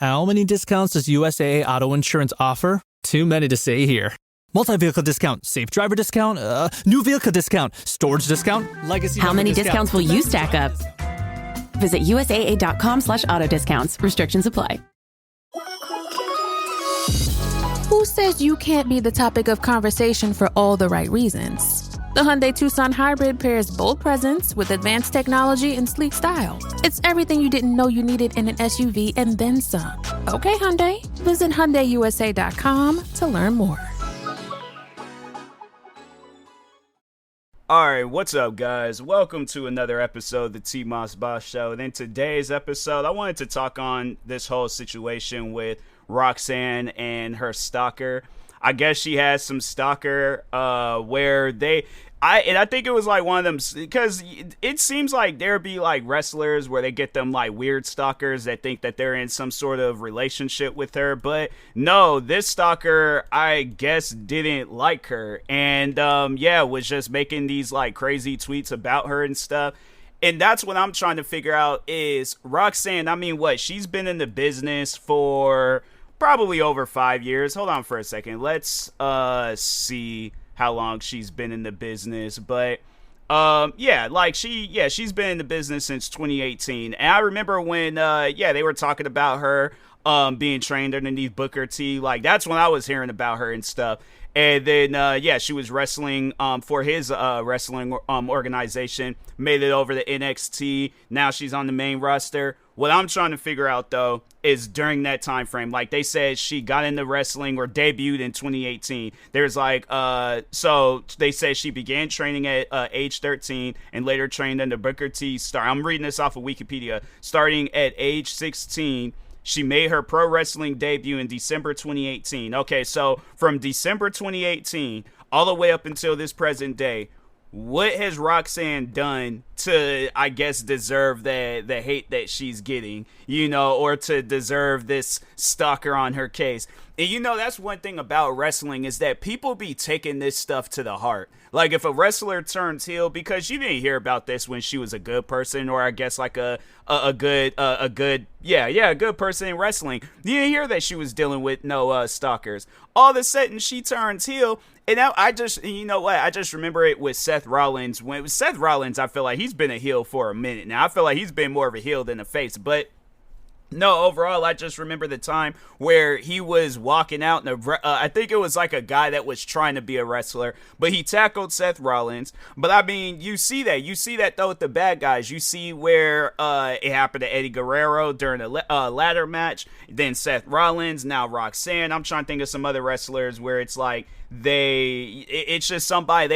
How many discounts does USAA Auto Insurance offer? Too many to say here. Multi-vehicle discount, safe driver discount, new vehicle discount, storage discount, legacy. How many discounts will you stack up? Visit USAA.com/auto discounts. Restrictions apply. Who says you can't be the topic of conversation for all the right reasons? The Hyundai Tucson Hybrid pairs bold presence with advanced technology and sleek style. It's everything you didn't know you needed in an SUV and then some. Okay, Hyundai. Visit HyundaiUSA.com to learn more. Alright, what's up, guys? Welcome to another episode of the TMossBoss Show. And in today's episode, I wanted to talk on this whole situation with Roxanne and her stalker. I guess she has some stalker where I think it was like one of them, because it seems like there be like wrestlers where they get them like weird stalkers that think that they're in some sort of relationship with her, but no, this stalker I guess didn't like her and was just making these like crazy tweets about her and stuff. And that's what I'm trying to figure out is Roxanne, I mean, what, she's been in the business for probably over 5 years. Hold on for a second. Let's see how long she's been in the business. But she's been in the business since 2018. And I remember when they were talking about her being trained underneath Booker T. Like, that's when I was hearing about her and stuff. And then, she was wrestling for his wrestling organization, made it over to NXT. Now she's on the main roster. What I'm trying to figure out, though, is during that time frame, like they said, she got into wrestling or debuted in 2018. There's like, so they say she began training at age 13 and later trained under Booker T. I'm reading this off of Wikipedia. Starting at age 16. She made her pro wrestling debut in December 2018. Okay, so from December 2018 all the way up until this present day, what has Roxanne done to, I guess, deserve the hate that she's getting, or to deserve this stalker on her case? And, that's one thing about wrestling is that people be taking this stuff to the heart. Like, if a wrestler turns heel, because you didn't hear about this when she was a good person, or I guess like a good person in wrestling. You didn't hear that she was dealing with no stalkers. All of a sudden, she turns heel. And now I just remember it with Seth Rollins. When it was Seth Rollins, I feel like he's been a heel for a minute now. I feel like he's been more of a heel than a face, but no, overall, I just remember the time where he was walking out, and I think it was like a guy that was trying to be a wrestler, but he tackled Seth Rollins. But I mean, you see that though with the bad guys. You see where it happened to Eddie Guerrero during a ladder match, then Seth Rollins, now Roxanne. I'm trying to think of some other wrestlers where it's like it's just somebody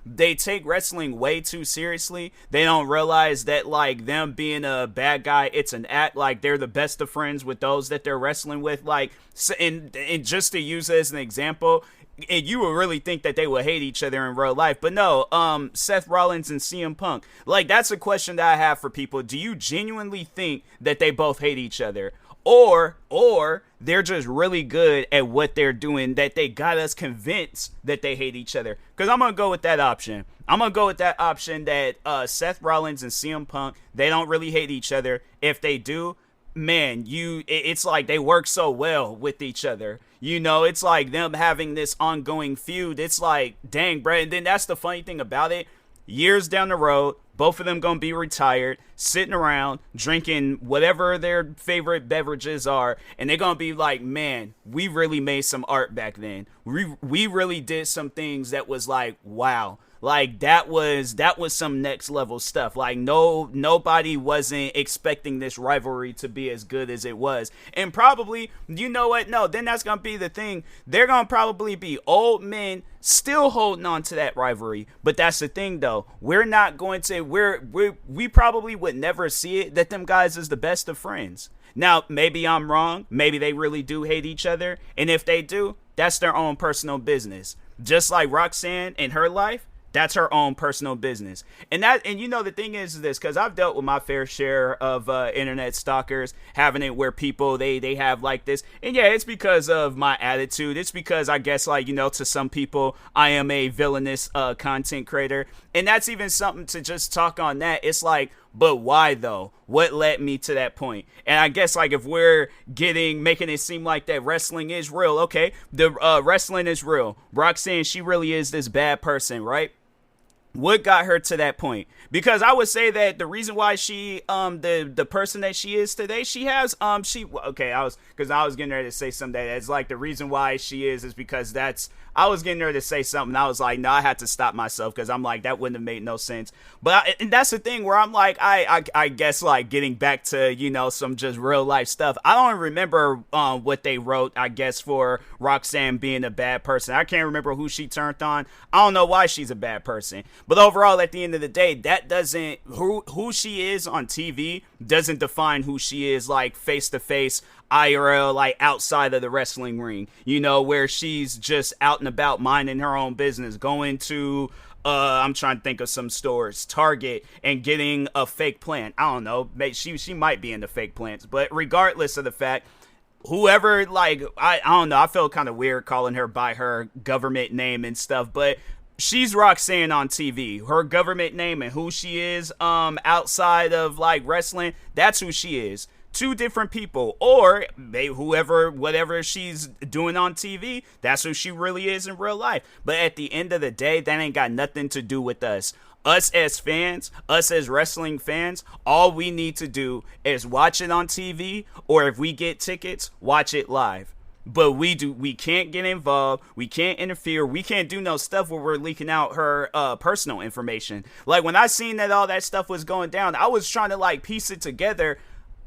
they take wrestling way too seriously. They don't realize that like them being a bad guy, it's an act. Like they're the best of friends with those that they're wrestling with. Like, and just to use it as an example, and you would really think that they would hate each other in real life, but no. Seth Rollins and CM Punk, like, that's a question that I have for people. Do you genuinely think that they both hate each other? Or they're just really good at what they're doing, that they got us convinced that they hate each other? Because I'm going to go with that option. I'm going to go with that option that Seth Rollins and CM Punk, they don't really hate each other. If they do, man, it's like they work so well with each other. It's like them having this ongoing feud. It's like, dang, bro. And then that's the funny thing about it. Years down the road, both of them going to be retired, sitting around, drinking whatever their favorite beverages are, and they're going to be like, man, we really made some art back then. We really did some things that was like, wow. Like, that was some next level stuff. Like, nobody wasn't expecting this rivalry to be as good as it was. And probably, you know what? No, then that's going to be the thing. They're going to probably be old men still holding on to that rivalry. But that's the thing, though. We're not going to, we probably would never see it that them guys is the best of friends. Now, maybe I'm wrong. Maybe they really do hate each other. And if they do, that's their own personal business. Just like Roxanne in her life, that's her own personal business. And the thing is this, because I've dealt with my fair share of internet stalkers, having it where people, they have like this. And yeah, it's because of my attitude. It's because I guess, like, to some people, I am a villainous content creator. And that's even something to just talk on that. It's like, But why though? What led me to that point? And I guess like if we're making it seem like that wrestling is real, okay, the wrestling is real. Roxanne, she really is this bad person, right? What got her to that point? Because I would say that the reason why she the person that she is today, she has I was getting ready to say something that's like the reason why she is because I was getting ready to say something. I was like, no, I had to stop myself because I'm like, that wouldn't have made no sense. But and that's the thing where I'm like, I guess like getting back to, you know, some just real life stuff. I don't remember what they wrote, I guess, for Roxanne being a bad person. I can't remember who she turned on. I don't know why she's a bad person. But overall, at the end of the day, that doesn't, who she is on TV doesn't define who she is like face to face IRL, like outside of the wrestling ring, you know, where she's just out and about minding her own business, going to I'm trying to think of some stores, Target, and getting a fake plant. I don't know, she might be into fake plants, but regardless of the fact, whoever, like, I don't know, I felt kind of weird calling her by her government name and stuff, but she's Roxanne on TV. Her government name and who she is outside of like wrestling, that's who she is. Two different people, or whatever she's doing on TV, that's who she really is in real life. But at the end of the day, that ain't got nothing to do with us. Us as fans, us as wrestling fans, all we need to do is watch it on TV, or if we get tickets, watch it live. But we can't get involved, we can't interfere, we can't do no stuff where we're leaking out her personal information. Like when I seen that all that stuff was going down, I was trying to like piece it together.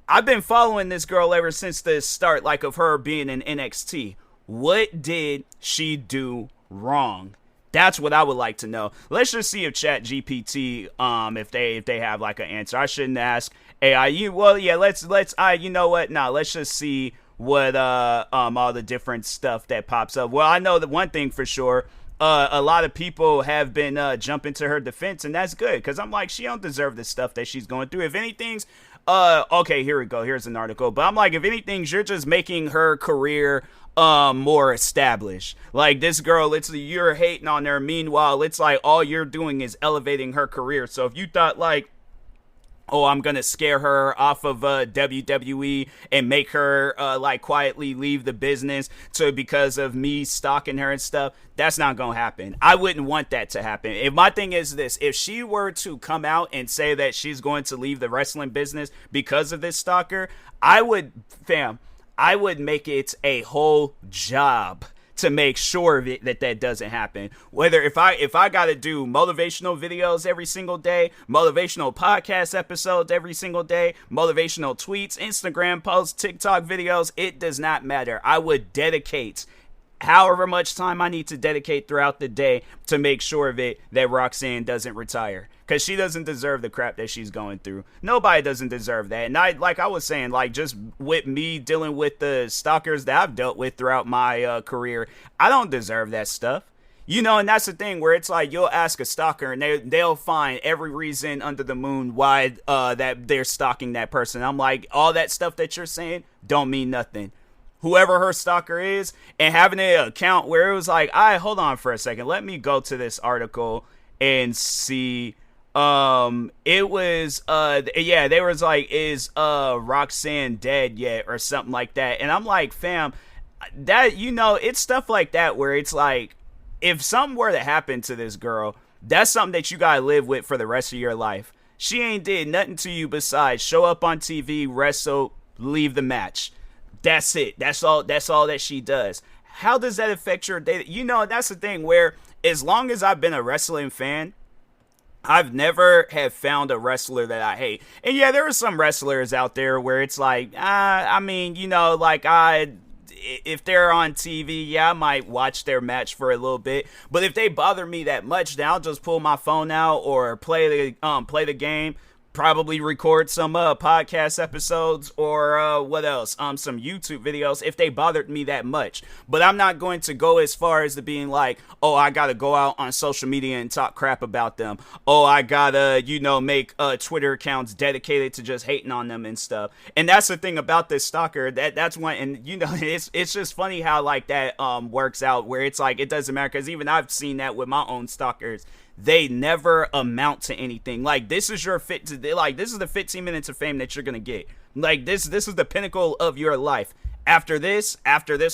I've been following this girl ever since the start, like, of her being in NXT. What did she do wrong? That's what I would like to know. Let's just see if ChatGPT, if they have like an answer. I shouldn't ask AI. You know what? Nah, let's just see what all the different stuff that pops up. Well, I know that one thing for sure. A lot of people have been jumping to her defense, and that's good because I'm like, she don't deserve the stuff that she's going through. If anything's okay, here we go. Here's an article. But I'm like, if anything, you're just making her career more established. Like this girl, you're hating on her. Meanwhile, it's like all you're doing is elevating her career. So if you thought like, oh, I'm gonna scare her off of WWE and make her like quietly leave the business because of me stalking her and stuff, that's not gonna happen. I wouldn't want that to happen. If my thing is this, if she were to come out and say that she's going to leave the wrestling business because of this stalker, I would make it a whole job to make sure of it, that doesn't happen. Whether if I gotta do motivational videos every single day, motivational podcast episodes every single day, motivational tweets, Instagram posts, TikTok videos, it does not matter. I would dedicate however much time I need to dedicate throughout the day to make sure of it that Roxanne doesn't retire. Because she doesn't deserve the crap that she's going through. Nobody doesn't deserve that. And I was saying, like, just with me dealing with the stalkers that I've dealt with throughout my career, I don't deserve that stuff. You know, and that's the thing where it's like you'll ask a stalker and they'll find every reason under the moon why that they're stalking that person. I'm like, all that stuff that you're saying don't mean nothing. Whoever her stalker is, and having an account where it was like, all right, hold on for a second. Let me go to this article and see. It was, they was like, is, Roxanne dead yet or something like that. And I'm like, fam, that, you know, it's stuff like that where it's like, if something were to happen to this girl, that's something that you gotta live with for the rest of your life. She ain't did nothing to you besides show up on TV, wrestle, leave the match. That's it. That's all that she does. How does that affect your day? You know, that's the thing where as long as I've been a wrestling fan, I've never have found a wrestler that I hate. And yeah, there are some wrestlers out there where it's like, I mean, you know, like if they're on TV, yeah, I might watch their match for a little bit. But if they bother me that much, then I'll just pull my phone out or play the game. Probably record some podcast episodes or what else? Some YouTube videos if they bothered me that much. But I'm not going to go as far as to being like, oh, I gotta go out on social media and talk crap about them. Oh, I gotta, you know, make Twitter accounts dedicated to just hating on them and stuff. And that's the thing about this stalker. That's one, and you know, it's just funny how like that works out where it's like it doesn't matter because even I've seen that with my own stalkers. they never amount to anything. Like, this is your this is the 15 minutes of fame that you're gonna get. Like, this is the pinnacle of your life. After this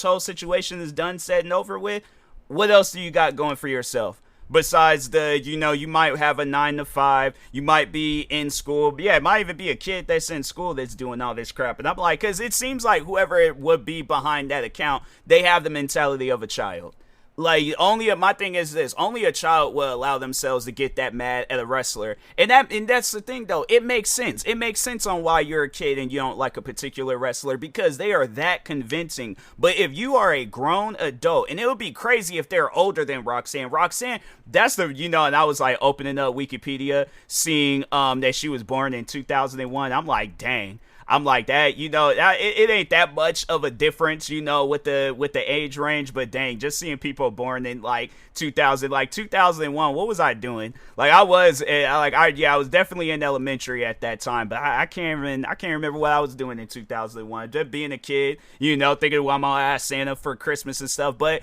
whole situation is done, said, and over with, what else do you got going for yourself? Besides you might have a 9 to 5, you might be in school. Yeah, it might even be a kid that's in school that's doing all this crap. And I'm like, because it seems like whoever it would be behind that account, they have the mentality of a child. Like, my thing is this: only a child will allow themselves to get that mad at a wrestler, and that's the thing, though. It makes sense. It makes sense on why you're a kid and you don't like a particular wrestler, because they are that convincing. But if you are a grown adult, and it would be crazy if they're older than Roxanne. Roxanne, that's and I was like opening up Wikipedia, seeing that she was born in 2001. I'm like, dang. I'm like, that, it ain't that much of a difference, with the age range, but dang, just seeing people born in like 2001, what was I doing? Like, I was definitely in elementary at that time, but I can't remember what I was doing in 2001. Just being a kid, thinking, well, I'm gonna ask Santa for Christmas and stuff. And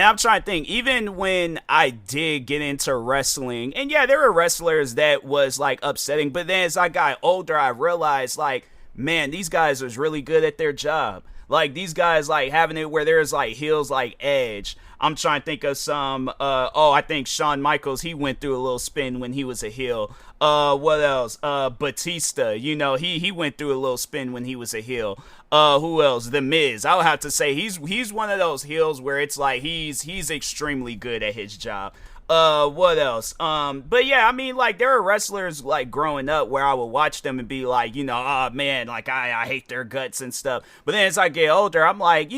I'm trying to think, even when I did get into wrestling, and yeah, there were wrestlers that was like upsetting, but then as I got older, I realized, like, man, these guys was really good at their job. Like, these guys, like, having it where there's like heels like Edge. I'm trying to think of some, I think Shawn Michaels, he went through a little spin when he was a heel. What else? Batista, he went through a little spin when he was a heel. Who else? The Miz. I would have to say he's one of those heels where it's like he's extremely good at his job. What else? But yeah, I mean, like, there are wrestlers, like, growing up where I would watch them and be like, oh man, like, I hate their guts and stuff. But then as I get older, I'm like,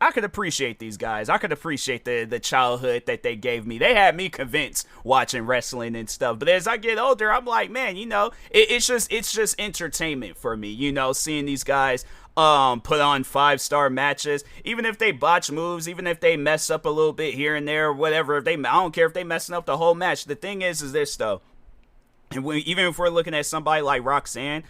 I could appreciate these guys. I could appreciate the childhood that they gave me. They had me convinced watching wrestling and stuff. But as I get older, I'm like, man, it's just entertainment for me, seeing these guys put on 5-star matches, even if they botch moves, even if they mess up a little bit here and there, or whatever. I don't care if they messing up the whole match. The thing is this, though, and even if we're looking at somebody like Roxanne,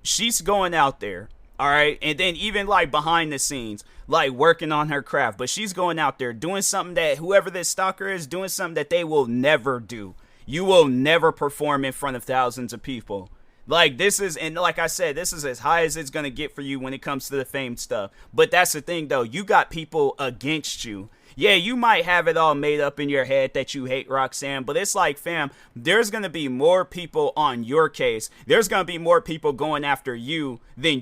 she's going out there, all right, and then even like behind the scenes, like working on her craft, but she's going out there doing something that whoever this stalker is doing, something that they will never do. You will never perform in front of thousands of people. Like, this is, and like I said, this is as high as it's going to get for you when it comes to the fame stuff. But that's the thing, though. You got people against you. Yeah, you might have it all made up in your head that you hate Roxanne, but it's like, fam, there's going to be more people on your case. There's going to be more people going after you than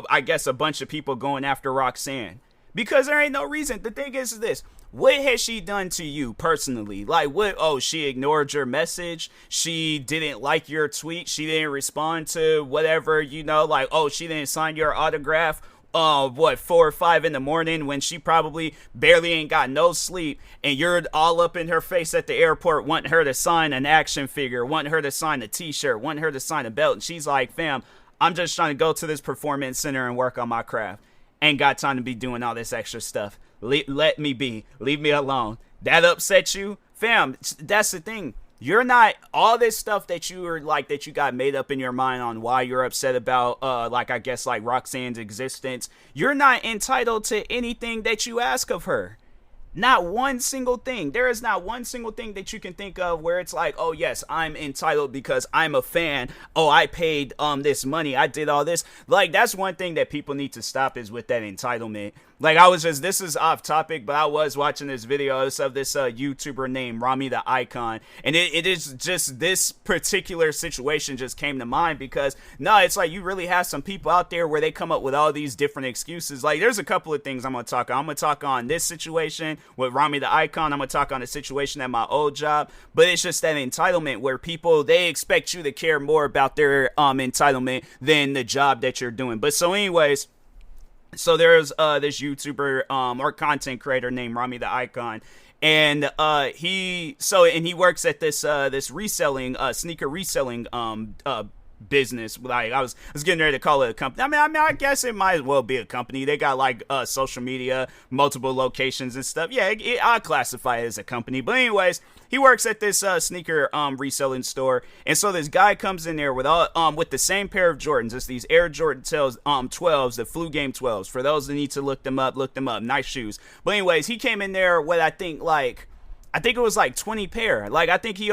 I guess a bunch of people going after Roxanne. Because there ain't no reason. The thing is this. What has she done to you personally? Like, what? Oh, she ignored your message. She didn't like your tweet. She didn't respond to whatever, like, oh, she didn't sign your autograph. 4 or 5 in the morning when she probably barely ain't got no sleep, and you're all up in her face at the airport wanting her to sign an action figure, wanting her to sign a t-shirt, wanting her to sign a belt. And she's like, fam, I'm just trying to go to this performance center and work on my craft. Ain't got time to be doing all this extra stuff. Let me be. Leave me alone. That upset you? Fam, that's the thing. You're not, all this stuff that you are like, that you got made up in your mind on why you're upset about, like, I guess, like, Roxanne's existence. You're not entitled to anything that you ask of her. Not one single thing. There is not one single thing that you can think of where it's like, oh yes, I'm entitled because I'm a fan. Oh, I paid this money. I did all this. Like, that's one thing that people need to stop, is with that entitlement. Like, this is off topic, but I was watching this video of this YouTuber named Rami the Icon, and it is just, this particular situation just came to mind because, it's like, you really have some people out there where they come up with all these different excuses. Like, there's a couple of things I'm going to talk on. I'm going to talk on this situation with Rami the Icon. I'm going to talk on the situation at my old job, but it's just that entitlement where people, they expect you to care more about their entitlement than the job that you're doing. But so anyways, so there's this YouTuber or content creator named Rami the Icon, and he works at this reselling sneaker reselling business. Like, I was getting ready to call it a company. I mean, I guess it might as well be a company. They got like social media, multiple locations and stuff. Yeah, I classify it as a company. But anyways, he works at this sneaker reselling store, and so this guy comes in there with with the same pair of Jordans. It's these Air Jordan 12s, the Flu Game 12s. For those that need to look them up. Nice shoes. But anyways, he came in there with, I think, like, I think it was like 20 pair. Like, I think he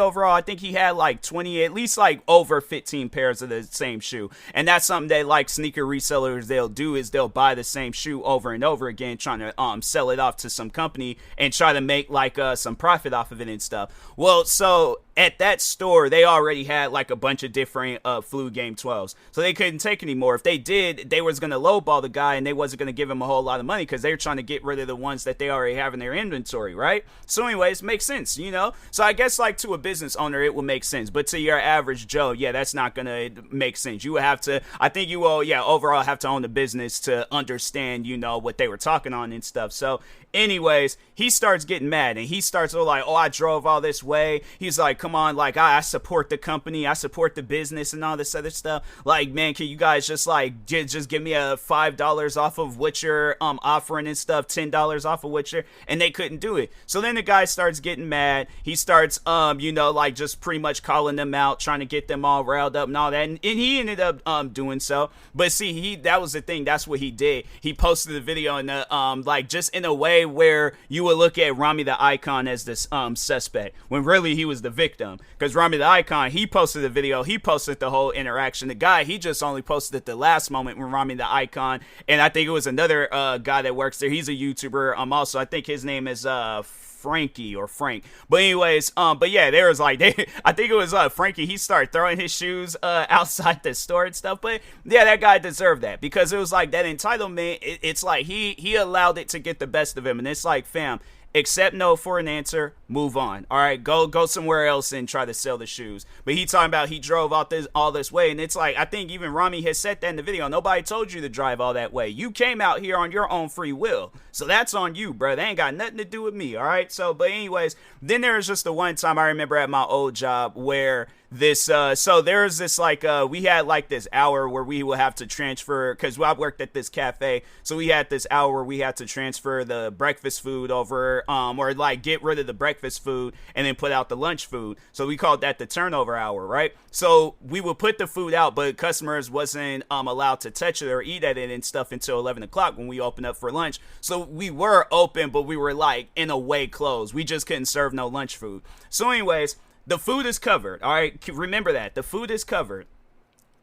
had like 20, at least like over 15 pairs of the same shoe. And that's something that like sneaker resellers, they'll do, is they'll buy the same shoe over and over again, trying to sell it off to some company and try to make like some profit off of it and stuff. Well, so at that store, they already had like a bunch of different Flu Game 12s. So they couldn't take anymore. If they did, they was going to lowball the guy and they wasn't going to give him a whole lot of money because they were trying to get rid of the ones that they already have in their inventory, right? So anyways, makes sense, you know? So I guess like to a business owner, it would make sense. But to your average Joe, yeah, that's not going to make sense. You would have to, I think you will, yeah, overall have to own the business to understand, you know, what they were talking on and stuff. So anyways, he starts getting mad and he starts like, oh, I drove all this way. He's like, come on, like, I support the company, I support the business and all this other stuff. Like, man, can you guys just like just give me a $5 off of what you're offering and stuff, $10 off of what you're, and they couldn't do it. So then the guy starts getting mad. He starts you know, like just pretty much calling them out, trying to get them all riled up and all that. And he ended up doing so. But see, that was the thing. That's what he did. He posted the video in the like just in a way where you would look at Rami the Icon as this suspect when really he was the victim, because Rami the Icon, he posted the video, he posted the whole interaction. The guy, he just only posted at the last moment when Rami the Icon, and I think it was another guy that works there, he's a YouTuber also, I think his name is Frankie or Frank. But anyways, but yeah, there was like, I think it was Frankie, he started throwing his shoes outside the store and stuff. But yeah, that guy deserved that, because it was like that entitlement, it's like he allowed it to get the best of him. And it's like, fam, accept no for an answer, move on. All right, go somewhere else and try to sell the shoes. But he talking about he drove all this way, and it's like, I think even Rami has said that in the video. Nobody told you to drive all that way. You came out here on your own free will, so that's on you, bro. They ain't got nothing to do with me. All right. So, but anyways, then there was just the one time I remember at my old job where this so there's this like we had like this hour where we would have to transfer, because I worked at this cafe, so we had this hour where we had to transfer the breakfast food over or like get rid of the breakfast food and then put out the lunch food. So we called that the turnover hour, right? So we would put the food out, but customers wasn't allowed to touch it or eat at it and stuff until 11 o'clock when we opened up for lunch. So we were open, but we were like in a way closed. We just couldn't serve no lunch food. So anyways, the food is covered, all right? Remember that. The food is covered.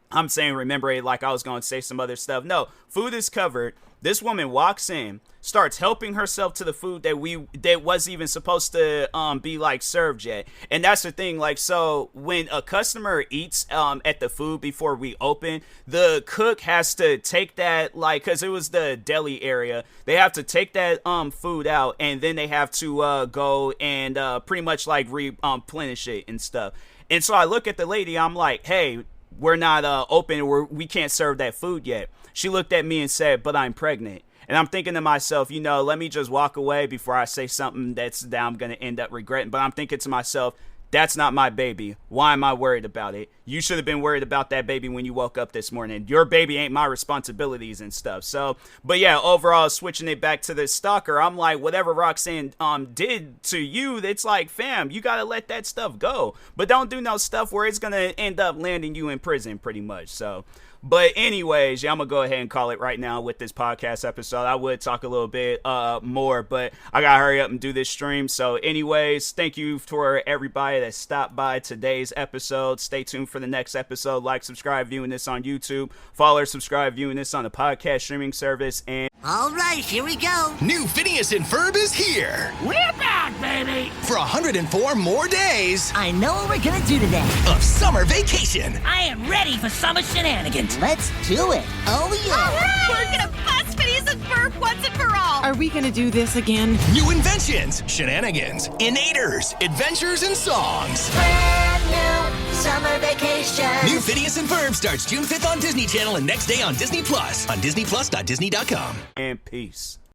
I'm saying remember it like I was going to say some other stuff. No, food is covered. This woman walks in, starts helping herself to the food that wasn't even supposed to be like served yet. And that's the thing, like, so when a customer eats at the food before we open, the cook has to take that, like, because it was the deli area, they have to take that food out, and then they have to go and pretty much like replenish it and stuff. And so I look at the lady, I'm like, hey, we're not open, we can't serve that food yet. She looked at me and said, but I'm pregnant. And I'm thinking to myself, you know, let me just walk away before I say something that I'm going to end up regretting. But I'm thinking to myself, that's not my baby. Why am I worried about it? You should have been worried about that baby when you woke up this morning. Your baby ain't my responsibilities and stuff. So, but yeah, overall, switching it back to the stalker, I'm like, whatever Roxanne did to you, it's like, fam, you got to let that stuff go. But don't do no stuff where it's going to end up landing you in prison pretty much. So, but anyways, yeah, I'm going to go ahead and call it right now with this podcast episode. I would talk a little bit more, but I got to hurry up and do this stream. So anyways, thank you for everybody that stopped by today's episode. Stay tuned for the next episode. Like, subscribe, viewing this on YouTube. Follow or subscribe, viewing this on the podcast streaming service. And all right, here we go. New Phineas and Ferb is here. We're back, baby. For 104 more days. I know what we're gonna do today. Of summer vacation. I am ready for summer shenanigans. Let's do it. Oh, yeah. All right. We're gonna bust Phineas and Ferb once and for all. Are we gonna do this again? New inventions, shenanigans, innators, adventures, and songs. Brand new summer vacation. New Phineas and Ferb starts June 5th on Disney Channel and next day on Disney Plus. On DisneyPlus.Disney.com. and peace.